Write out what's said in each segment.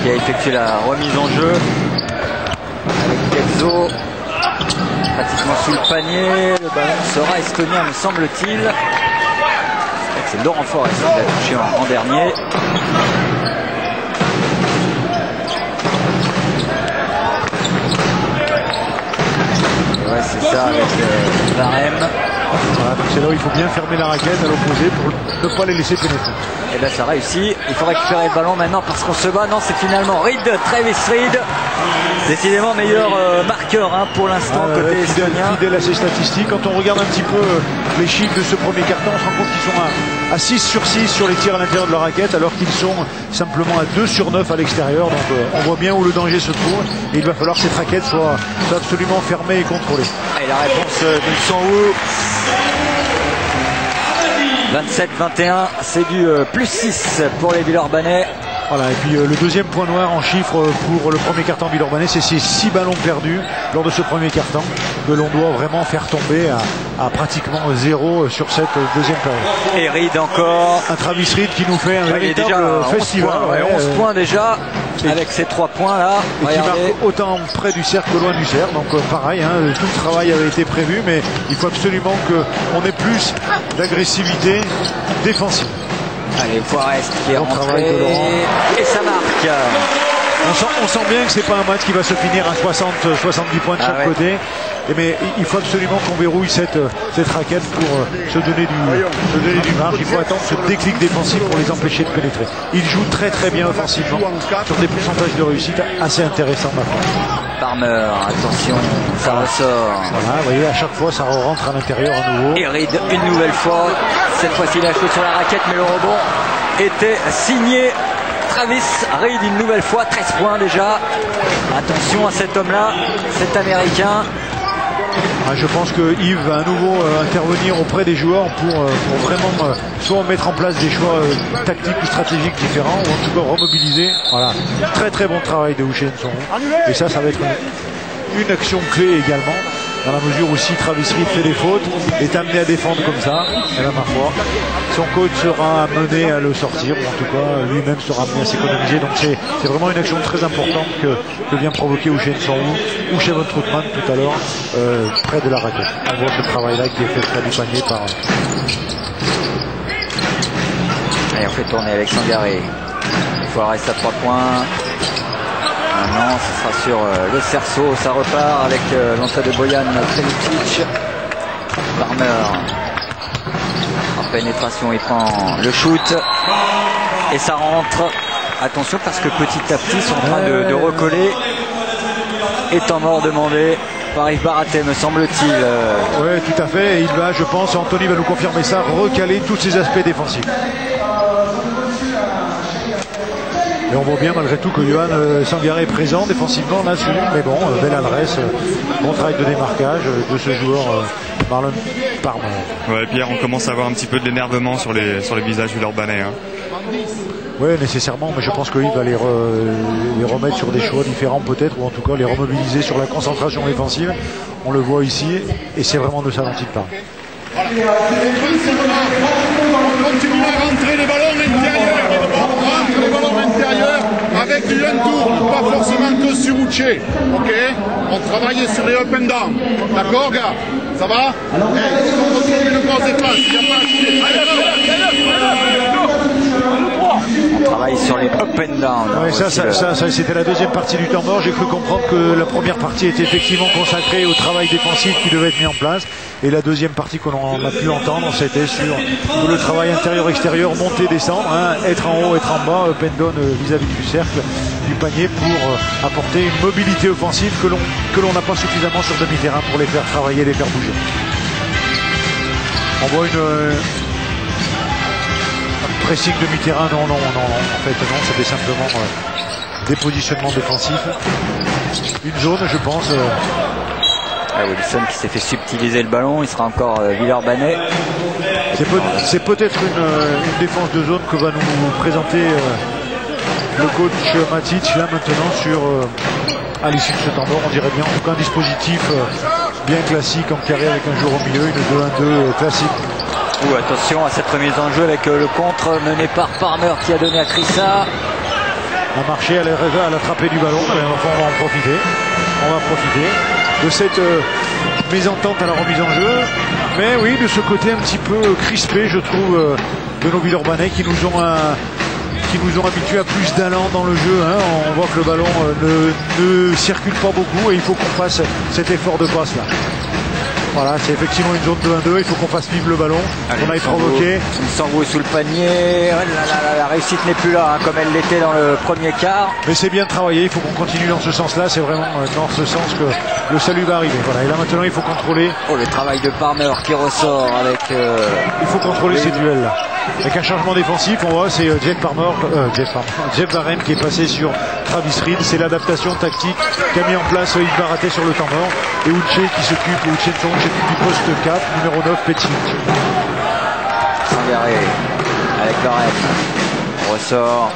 qui a effectué la remise en jeu avec Kelso pratiquement sous le panier. Le ballon sera estonien, me semble-t-il. C'est Laurent Forest qui l'a touché en dernier. Ouais, c'est ça avec Varem. Voilà, donc c'est là où il faut bien fermer la raquette à l'opposé pour ne pas les laisser pénétrer. Et là ça réussit. Il faut récupérer le ballon maintenant parce qu'on se bat. Non, c'est finalement Reed, Travis Reed. Décidément meilleur marqueur pour l'instant côté estonien. Fidèle à ses statistiques. Quand on regarde un petit peu les chiffres de ce premier quart-temps, on se rend compte qu'ils sont à 6 sur 6 sur les tirs à l'intérieur de la raquette, alors qu'ils sont simplement à 2 sur 9 à l'extérieur. Donc on voit bien où le danger se trouve. Et il va falloir que cette raquette soit absolument fermée et contrôlée. Et la réponse de Son-Woo. 27-21, c'est du plus 6 pour les Villeurbanais. Voilà, et puis le deuxième point noir en chiffres pour le premier quart-temps Villeurbanais, c'est ces 6 ballons perdus lors de ce premier quart-temps que l'on doit vraiment faire tomber à pratiquement 0 sur cette deuxième période. Et Reed encore. Un Travis Reed qui nous fait un véritable festival. 11 points déjà avec ces 3 points là. Et qui marque autant près du cercle que loin du cercle. Donc pareil, tout le travail avait été prévu, mais il faut absolument qu'on ait plus d'agressivité défensive. Allez, Forest qui est rentré et ça marque. On sent bien que c'est pas un match qui va se finir à 60-70 points de chaque côté. Mais il faut absolument qu'on verrouille cette raquette pour se donner du marge. Il faut attendre ce déclic défensif pour les empêcher de pénétrer. Ils jouent très très bien offensivement sur des pourcentages de réussite assez intéressants maintenant. Palmer, attention, ça ressort. Voilà, vous voyez, à chaque fois ça rentre à l'intérieur à nouveau. Et Reed une nouvelle fois. Cette fois-ci il a joué sur la raquette, mais le rebond était signé Travis Reed une nouvelle fois. 13 points déjà. Attention à cet homme-là, cet Américain. Je pense que Yves va à nouveau intervenir auprès des joueurs pour vraiment soit mettre en place des choix tactiques ou stratégiques différents, ou en tout cas remobiliser. Voilà, très très bon travail de Houchen Son. Et ça va être une action clé également, dans la mesure où si Travis Reed fait des fautes, est amené à défendre comme ça, et là ma foi, son coach sera amené à le sortir, ou en tout cas lui-même sera amené à s'économiser. Donc c'est vraiment une action très importante que vient provoquer Houchen Son ou Chevon Troutman tout à l'heure près de la raquette. On voit ce travail-là qui est fait près du panier par... Allez, on fait tourner avec Sangaré. Il faut rester à 3 points. Maintenant, ce sera sur le cerceau. Ça repart avec l'entrée de Bojan Trelicic. Palmer. En pénétration, il prend le shoot. Et ça rentre. Attention parce que petit à petit, ils sont en train de recoller. Et temps mort demandé par Yves Baraté, me semble-t-il. Oui, tout à fait. Et il va, je pense, Anthony va nous confirmer ça, recaler tous ces aspects défensifs. Et on voit bien malgré tout que Johan Sangaré est présent défensivement là-dessus. Mais bon, belle adresse, bon travail de démarquage de ce joueur Marlon Palmer. Ouais, Pierre, on commence à avoir un petit peu de l'énervement sur les visages villeurbanais. Oui, nécessairement, mais je pense que Yves va les remettre sur des choix différents peut-être, ou en tout cas les remobiliser sur la concentration défensive. On le voit ici, et c'est vraiment de ça dont il parle. Voilà. On continue à rentrer les ballons intérieurs. On rentre les ballons intérieurs avec du un-tour, pas forcément que sur Uche. Ok. On travaille sur les up and down. D'accord, gars? Ça va? On retrouve une grosse défense. Il n'y a pas On travaille sur les up and down. Oui, ça c'était la deuxième partie du temps mort. J'ai cru comprendre que la première partie était effectivement consacrée au travail défensif qui devait être mis en place. Et la deuxième partie qu'on a pu entendre, c'était sur le travail intérieur-extérieur, monter, descendre, être en haut, être en bas, up and down vis-à-vis du cercle, du panier, pour apporter une mobilité offensive que l'on n'a pas suffisamment sur demi-terrain pour les faire travailler, les faire bouger. On voit un pressing demi-terrain, non, en fait non, c'était simplement des positionnements défensifs. Une zone, je pense. Wilson qui s'est fait subtiliser le ballon, il sera encore Villeurbanais. C'est peut-être une défense de zone que va nous présenter le coach Matic là maintenant à l'issue de ce temps mort. On dirait bien, en tout cas un dispositif bien classique en carré avec un joueur au milieu, une 2-1-2 classique. Attention à cette remise en jeu avec le contre mené par Palmer qui a donné à Krissa. a marché, à l'attraper du ballon. Et enfin, on va en profiter. On va profiter de cette mésentente à la remise en jeu. Mais oui, de ce côté un petit peu crispé, je trouve, de nos Villeurbanais qui nous ont habitués à plus d'allant dans le jeu. Hein. On voit que le ballon ne circule pas beaucoup et il faut qu'on fasse cet effort de passe là. Voilà, c'est effectivement une zone 2-1-2, il faut qu'on fasse vivre le ballon, qu'on aille provoquer. Sambou sous le panier, la réussite n'est plus là, hein, comme elle l'était dans le premier quart. Mais c'est bien de travailler, il faut qu'on continue dans ce sens-là, c'est vraiment dans ce sens que le salut va arriver. Voilà. Et là maintenant il faut contrôler. Oh, le travail de Palmer qui ressort avec... il faut contrôler ces duels-là. Avec un changement défensif, on voit, c'est Jeff Varem qui est passé sur Travis Reed. C'est l'adaptation tactique qu'a mis en place Yves Baraté sur le temps mort. Et Uche qui s'occupe du poste 4, numéro 9, Petit. Sangaré avec Varem. On ressort.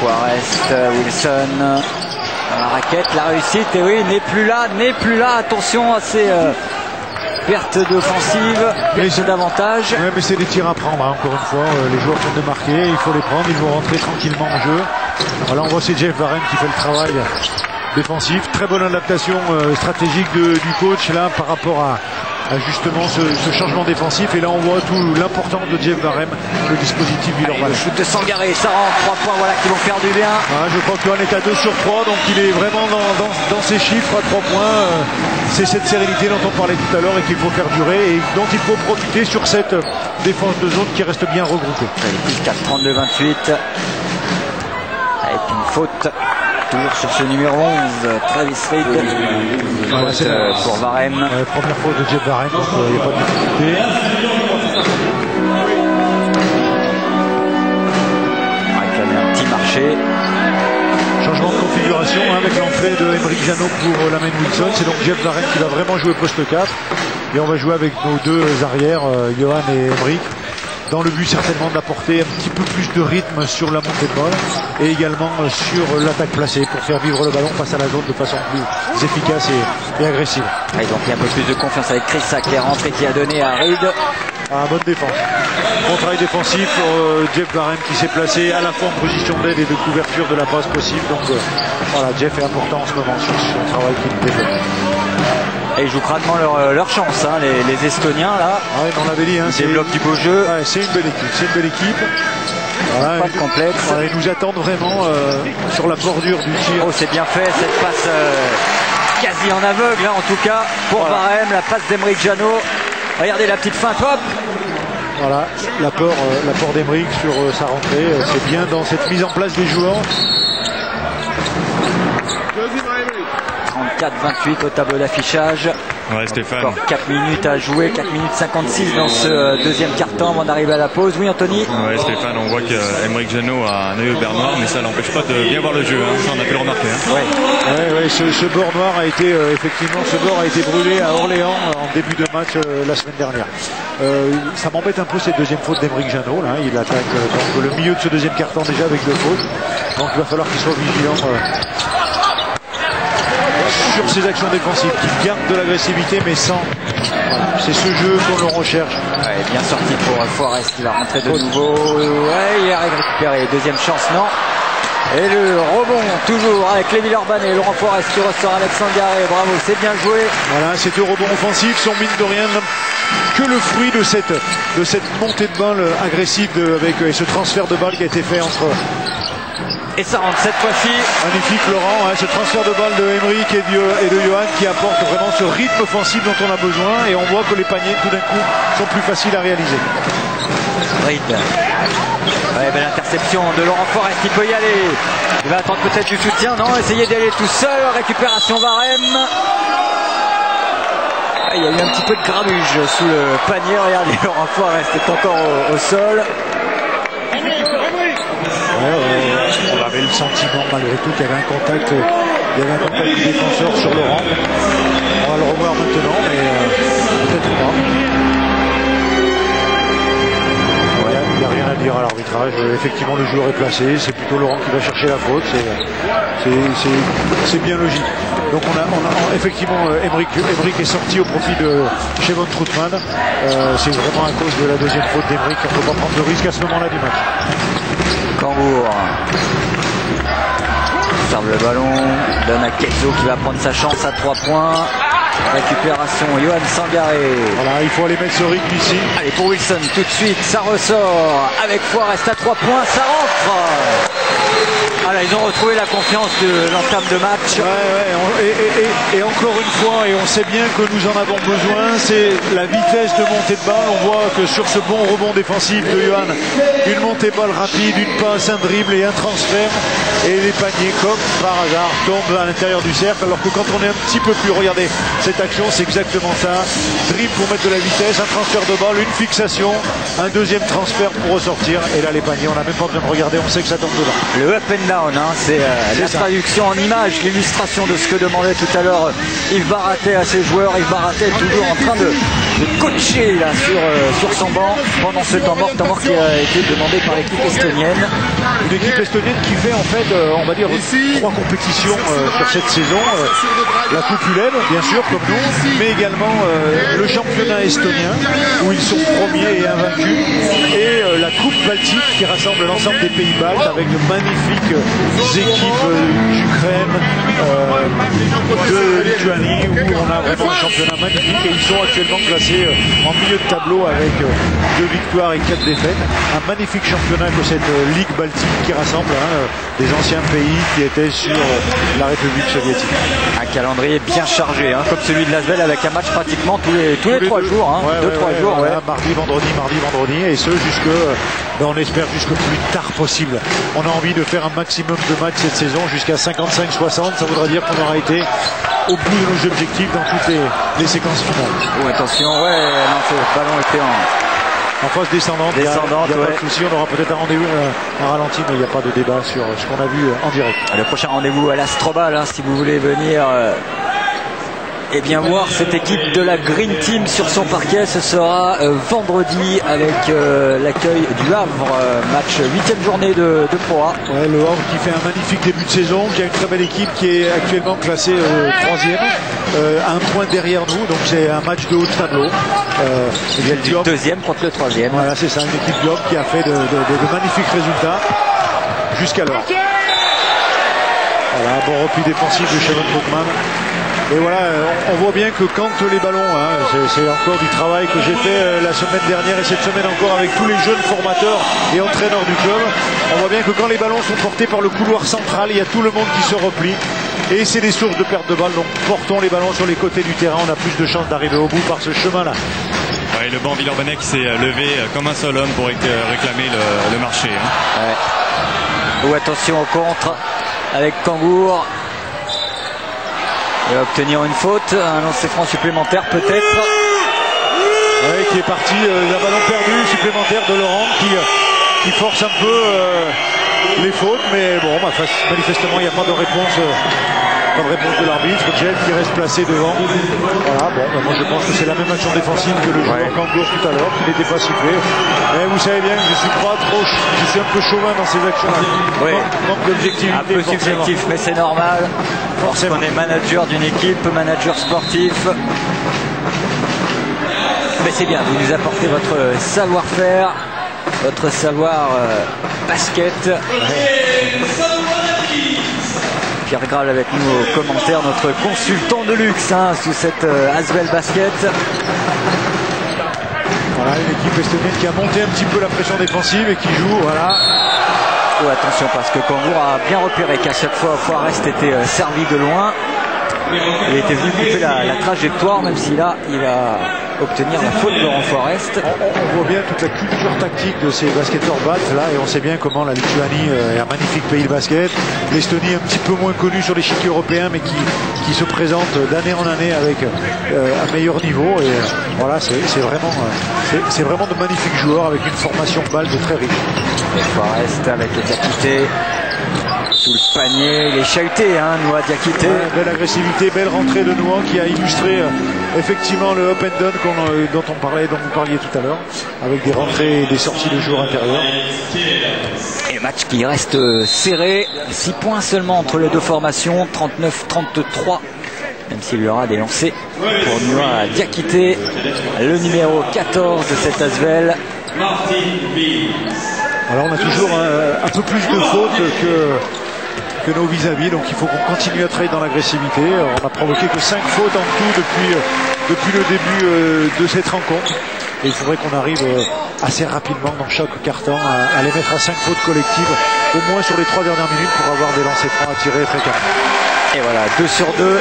Forest, Wilson. Dans la raquette, la réussite, et oui, n'est plus là. Attention à ces... perte d'offensive, perte d'avantage. Ouais, mais c'est des tirs à prendre, hein, encore une fois. Les joueurs viennent de marquer, il faut les prendre, ils vont rentrer tranquillement en jeu. Voilà, on voit c'est Jeff Varem qui fait le travail défensif. Très bonne adaptation stratégique du coach là par rapport à justement ce changement défensif. Et là on voit tout l'importance de Jeff Varem, le dispositif Villeurbanais. Le shoot de Sangaré, ça rentre, 3 points voilà, qui vont faire du bien. Ouais, je crois que Johan est à 2 sur 3, donc il est vraiment dans ses chiffres à 3 points. C'est cette sérénité dont on parlait tout à l'heure et qu'il faut faire durer et dont il faut profiter sur cette défense de zone qui reste bien regroupée. Plus 4, 32-28. Avec une faute toujours sur ce numéro 11, Travis Reed. Voilà, c'est pour Varem. Première faute de Jeff Varem, donc il n'y a pas de difficulté. On va réclamer un petit marché. Changement de configuration hein, avec l'entrée de Emeric Janot pour Lamine Wilson. C'est donc Jeff Varem qui va vraiment jouer poste 4. Et on va jouer avec nos deux arrières, Johan et Emeric. Dans le but certainement d'apporter un petit peu plus de rythme sur la montée de balle et également sur l'attaque placée pour faire vivre le ballon face à la zone de façon plus efficace et agressive. Et donc il y a un peu plus de confiance avec Chrissa qui est rentré, qui a donné à Reed. Bonne défense. Bon travail défensif pour Jeff Varem qui s'est placé à la fois en position d'aide et de couverture de la passe possible. Donc voilà, Jeff est important en ce moment sur son travail qu'il développe. Et ils jouent crânement leur chance, hein, les Estoniens là. Ouais, on l'avait dit, hein, ils développent du beau jeu. Ouais, c'est une belle équipe. Voilà, pas de complexe. Voilà, ils nous attendent vraiment sur la bordure du tir. Oh, c'est bien fait cette passe quasi en aveugle, hein, en tout cas pour Varem, la passe d'Emeric Janot. Regardez la petite feinte, hop. Voilà, l'apport d'Emeric sur sa rentrée, c'est bien dans cette mise en place des joueurs. 34-28 au tableau d'affichage. Ouais, Stéphane. Encore 4 minutes à jouer, 4 minutes 56 dans ce deuxième quart-temps avant d'arriver à la pause. Oui, Anthony? Ouais, Stéphane, on voit qu'Emeric Janot a un œil au beurre noir, mais ça n'empêche pas de bien voir le jeu. Hein. Ça, on a pu le remarquer. Hein. Ouais, ce beurre noir a été effectivement, ce beurre a été brûlé à Orléans en début de match la semaine dernière. Ça m'embête un peu cette deuxième faute d'Emeric Janot. Là, il attaque donc, le milieu de ce deuxième quart-temps déjà avec 2 fautes. Donc il va falloir qu'il soit vigilant. Sur ses actions défensives, qui gardent de l'agressivité mais sans. Voilà, c'est ce jeu qu'on le recherche. Ouais, bien sorti pour Forest qui va rentrer de nouveau. Ouais, il arrive à récupérer. Deuxième chance, non. Et le rebond toujours avec les Villeurbanais. Laurent Forest qui ressort avec Sangaré. Bravo, c'est bien joué. Voilà, ces 2 rebonds offensifs sont mine de rien que le fruit de cette montée de balle agressive avec ce transfert de balle qui a été fait entre. Et ça rentre cette fois-ci. Magnifique Laurent, hein, ce transfert de balle de Emeric et de Johan qui apporte vraiment ce rythme offensif dont on a besoin et on voit que les paniers tout d'un coup sont plus faciles à réaliser. Reed. Ouais, belle interception de Laurent Forest, il peut y aller. Il va attendre peut-être du soutien, non, essayer d'aller tout seul. Récupération Varem. Il y a eu un petit peu de grabuge sous le panier. Regardez, Laurent Forest est encore au sol. On avait le sentiment malgré tout qu'il y avait un contact, du défenseur sur Laurent. On va le revoir maintenant, mais peut-être pas. Il n'y a rien à dire à l'arbitrage. Effectivement, le joueur est placé. C'est plutôt Laurent qui va chercher la faute. C'est bien logique. Donc on a effectivement Emeric est sorti au profit de Chevon Troutman. C'est vraiment à cause de la deuxième faute d'Emeric qu'on ne peut pas prendre de risque à ce moment-là du match. Cambourg. conserve le ballon, donne à Ketzo qui va prendre sa chance à 3 points. Récupération, Johan Sangaré. Voilà, il faut aller mettre ce rythme ici. Allez, pour Wilson, tout de suite, ça ressort. Avec Forest à 3 points, ça rentre. Voilà, ils ont retrouvé la confiance de l'entame de match. Et encore une fois, et on sait bien que nous en avons besoin, c'est la vitesse de montée de balle. On voit que sur ce bon rebond défensif de Johan, une montée de balle rapide, une passe, un dribble et un transfert. Et les paniers, comme par hasard, tombent à l'intérieur du cercle. Alors que quand on est un petit peu plus, regardez, cette action, c'est exactement ça. Dribble pour mettre de la vitesse, un transfert de balle, une fixation, un deuxième transfert pour ressortir. Et là, les paniers, on n'a même pas besoin de regarder, on sait que ça tombe dedans. Le up and down, hein, c'est la traduction en image, l'illustration de ce que demandait tout à l'heure Yves Baraté à ses joueurs. Yves Baraté est toujours en train de coacher là, sur son banc pendant ce temps mort qui a été demandé par l'équipe estonienne. Une équipe estonienne qui fait en fait, on va dire, 3 compétitions sur cette saison. La Coupe ULEB, bien sûr, comme nous, mais également le championnat estonien, où ils sont premiers et invaincus, et la Coupe Baltique qui rassemble l'ensemble des pays baltes avec de magnifiques équipes d'Ukraine, de Lituanie, où on a vraiment un championnat magnifique, et ils sont actuellement classés en milieu de tableau avec 2 victoires et 4 défaites. Un magnifique championnat que cette Ligue Baltique qui rassemble des anciens pays qui étaient sur la République soviétique. Un calendrier bien chargé, hein, comme celui de l'Asvel, avec un match pratiquement tous les 3 jours, hein, 2-3 jours. Mardi, vendredi, et ce jusque, on espère jusqu'au plus tard possible. On a envie de faire un maximum de matchs cette saison, jusqu'à 55-60, ça voudra dire qu'on aura été au bout de nos objectifs dans toutes les séquences finales. Oh, attention, non, ce ballon était en phase descendante, il n'y a pas de souci, on aura peut-être un rendez-vous en ralenti, mais il n'y a pas de débat sur ce qu'on a vu en direct. Le prochain rendez-vous à l'Astrobal, hein, si vous voulez venir voir cette équipe de la Green Team sur son parquet, ce sera vendredi avec l'accueil du Havre, match 8e journée de Pro A. Ouais, le Havre qui fait un magnifique début de saison, qui a une très belle équipe qui est actuellement classée 3e, un point derrière nous, donc c'est un match de haut de tableau. Il y a le 2e contre le 3e. Voilà, c'est ça, une équipe Globe qui a fait de magnifiques résultats jusqu'alors. Voilà, bon repli défensif de Shavon Bookman. Et voilà, on voit bien que quand les ballons, c'est encore du travail que j'ai fait la semaine dernière et cette semaine encore avec tous les jeunes formateurs et entraîneurs du club, on voit bien que quand les ballons sont portés par le couloir central, il y a tout le monde qui se replie et c'est des sources de perte de balles. Donc portons les ballons sur les côtés du terrain, on a plus de chances d'arriver au bout par ce chemin-là. Ouais, le banc Villeurbanne qui s'est levé comme un seul homme pour réclamer le marché. Hein. Ouais. Ou attention au contre avec Kangour. Il va obtenir une faute, un lancer franc supplémentaire peut-être. Ouais, qui est parti d'un ballon perdu supplémentaire de Laurent qui force un peu les fautes, mais bon, manifestement il n'y a pas de réponse de l'arbitre. Gel qui reste placé devant. Voilà, bon, moi je pense que c'est la même action défensive que le joueur Kangour tout à l'heure, qui n'était pas sifflé. Et vous savez bien que je suis un peu chauvin dans ces actions-là. Oui. Manque d'objectivité. Un peu subjectif, mais c'est normal. Forcément. On est manager d'une équipe, manager sportif. Mais c'est bien, vous nous apportez votre savoir-faire, votre savoir basket. Pierre Graal avec nous au commentaire, notre consultant de luxe sous cette Asvel Basket. Voilà, une équipe estonienne qui a monté un petit peu la pression défensive et qui joue, voilà. Oh, attention, parce que Kangour a bien repéré qu'à chaque fois Forest était servi de loin. Il était venu couper la trajectoire, même si là il va obtenir la faute de Laurent Forest. On voit bien toute la culture tactique de ces basketteurs baltes là, et on sait bien comment la Lituanie est un magnifique pays de basket. L'Estonie un petit peu moins connue sur l'échiquier européen, mais qui se présente d'année en année avec un meilleur niveau. Et voilà, c'est vraiment de magnifiques joueurs avec une formation balte très riche. Et Forest avec le Diakité sous le panier, il est chahuté, Noah Diakité. Belle agressivité, belle rentrée de Noah qui a illustré effectivement le up and down dont vous parliez tout à l'heure, avec des rentrées et des sorties de joueurs intérieurs. Et match qui reste serré, 6 points seulement entre les deux formations, 39-33, même s'il y aura des lancers pour Noah Diakité, le numéro 14 de cette Asvel. Alors on a toujours un peu plus de fautes que nos vis-à-vis. Donc il faut qu'on continue à travailler dans l'agressivité. On n'a provoqué que 5 fautes en tout depuis le début de cette rencontre. Et il faudrait qu'on arrive assez rapidement dans chaque carton à les mettre à 5 fautes collectives, au moins sur les 3 dernières minutes, pour avoir des lancers francs à tirer fréquemment. Et voilà, 2 sur 2.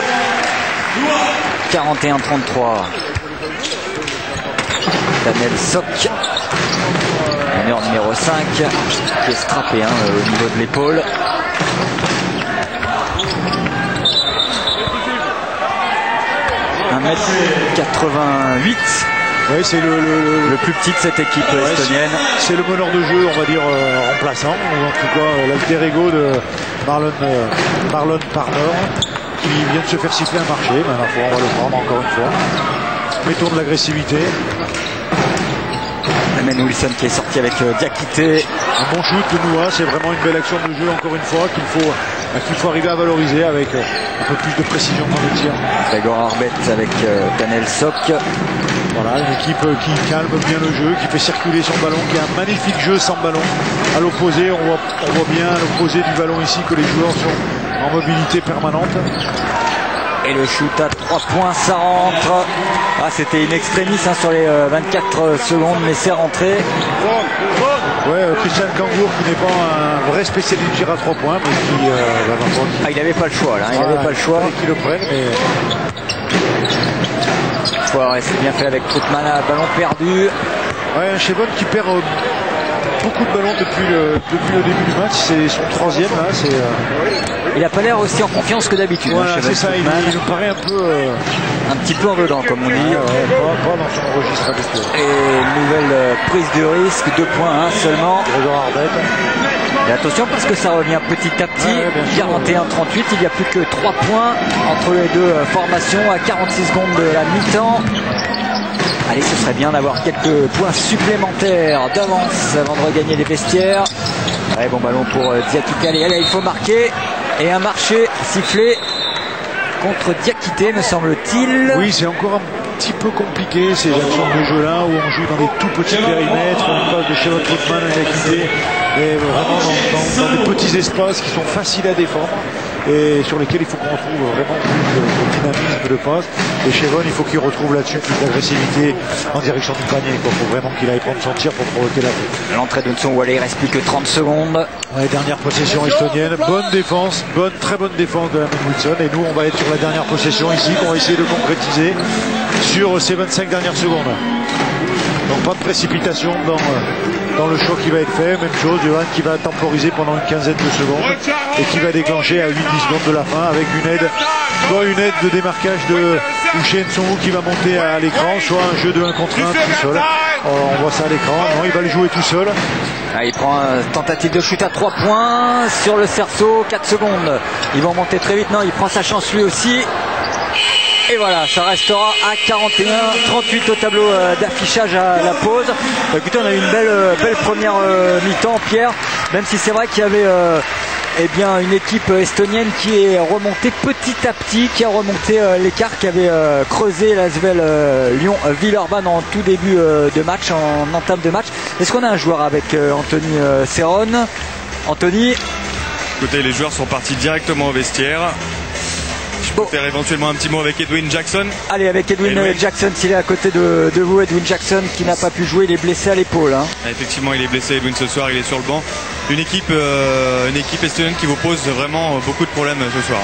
41-33. Daniel Sock, meneur numéro 5, qui est strappé au niveau de l'épaule. « 1m88 ». Oui, c'est le plus petit de cette équipe estonienne. C'est le meneur de jeu, on va dire, remplaçant, ou en tout cas l'alter ego de Marlon Parner, qui vient de se faire siffler un marché. Ben, on va le prendre encore une fois. Mettons de l'agressivité. Amen Wilson qui est sorti avec Diakité. Un bon shoot de Noah, c'est vraiment une belle action de jeu encore une fois qu'il faut arriver à valoriser avec un peu plus de précision dans le tir. Gregor Arbet avec Daniel Sock. Voilà, une équipe qui calme bien le jeu, qui fait circuler son ballon, qui a un magnifique jeu sans ballon. À l'opposé, on voit bien à l'opposé du ballon ici que les joueurs sont en mobilité permanente. Et le shoot à 3 points, ça rentre. Ah, c'était in extremis sur les 24 secondes, mais c'est rentré. Ouais, Christian Kangour qui n'est pas un vrai spécialiste du tir à 3 points, mais qui il n'avait pas le choix là, il n'avait pas le choix. Qui le prenne, mais... C'est bien fait avec Troutman, ballon perdu. Ouais, un Chevon qui perd beaucoup de ballons depuis le début du match, c'est son 3e là. Il n'a pas l'air aussi en confiance que d'habitude. Voilà, c'est ça, il nous paraît un petit peu en dedans, comme on dit. Pas dans son registre habituel. Et nouvelle prise de risque, 2 points seulement. Et attention parce que ça revient petit à petit. 41-38, il n'y a plus que 3 points entre les deux formations à 46 secondes de la mi-temps. Allez, ce serait bien d'avoir quelques points supplémentaires d'avance avant de regagner les vestiaires. Ouais, bon ballon pour Diakité. Allez, il faut marquer. Et un marché sifflé contre Diakité, me semble-t-il. Oui, c'est encore un petit peu compliqué ces actions de jeu là où on joue dans des tout petits périmètres. On passe de chez votre Troutman à Diakité, et vraiment dans des petits espaces qui sont faciles à défendre et sur lesquels il faut qu'on retrouve vraiment plus de dynamisme de passe. Et Chevon, il faut qu'il retrouve là-dessus plus d'agressivité en direction du panier. Il faut vraiment qu'il aille prendre son tir pour provoquer la faute. L'entrée de Nson Wallé, il ne reste plus que 30 secondes. Ouais, dernière possession estonienne, bonne défense, très bonne défense de Amen Wilson. Et nous, on va être sur la dernière possession ici, qu'on va essayer de concrétiser sur ces 25 dernières secondes. Donc pas de précipitation dans le choix qui va être fait. Même chose, Johan qui va temporiser pendant une quinzaine de secondes et qui va déclencher à 8-10 secondes de la fin avec une aide, soit une aide de démarquage de Uche Nsongu qui va monter à l'écran, soit un jeu de 1 contre 1 tout seul. On voit ça à l'écran. Non, il va le jouer tout seul. Il prend une tentative de shoot à 3 points sur le cerceau, 4 secondes. Ils vont monter très vite. Non, il prend sa chance lui aussi. Et voilà, ça restera à 41-38 au tableau d'affichage à la pause. Écoutez, on a eu une belle première mi-temps, Pierre, même si c'est vrai qu'il y avait une équipe estonienne qui est remontée petit à petit, qui a remonté l'écart, qui avait creusé l'ASVEL Lyon-Villeurbanne en tout début de match, en entame de match. Est-ce qu'on a un joueur avec Anthony Serron? Anthony? Écoutez, les joueurs sont partis directement au vestiaire. Je peux faire éventuellement un petit mot avec Edwin Jackson. Allez, avec Edwin Jackson, s'il est à côté de vous. Edwin Jackson qui n'a pas pu jouer, il est blessé à l'épaule. Effectivement, il est blessé, Edwin, ce soir, il est sur le banc. Une équipe estonienne qui vous pose vraiment beaucoup de problèmes ce soir.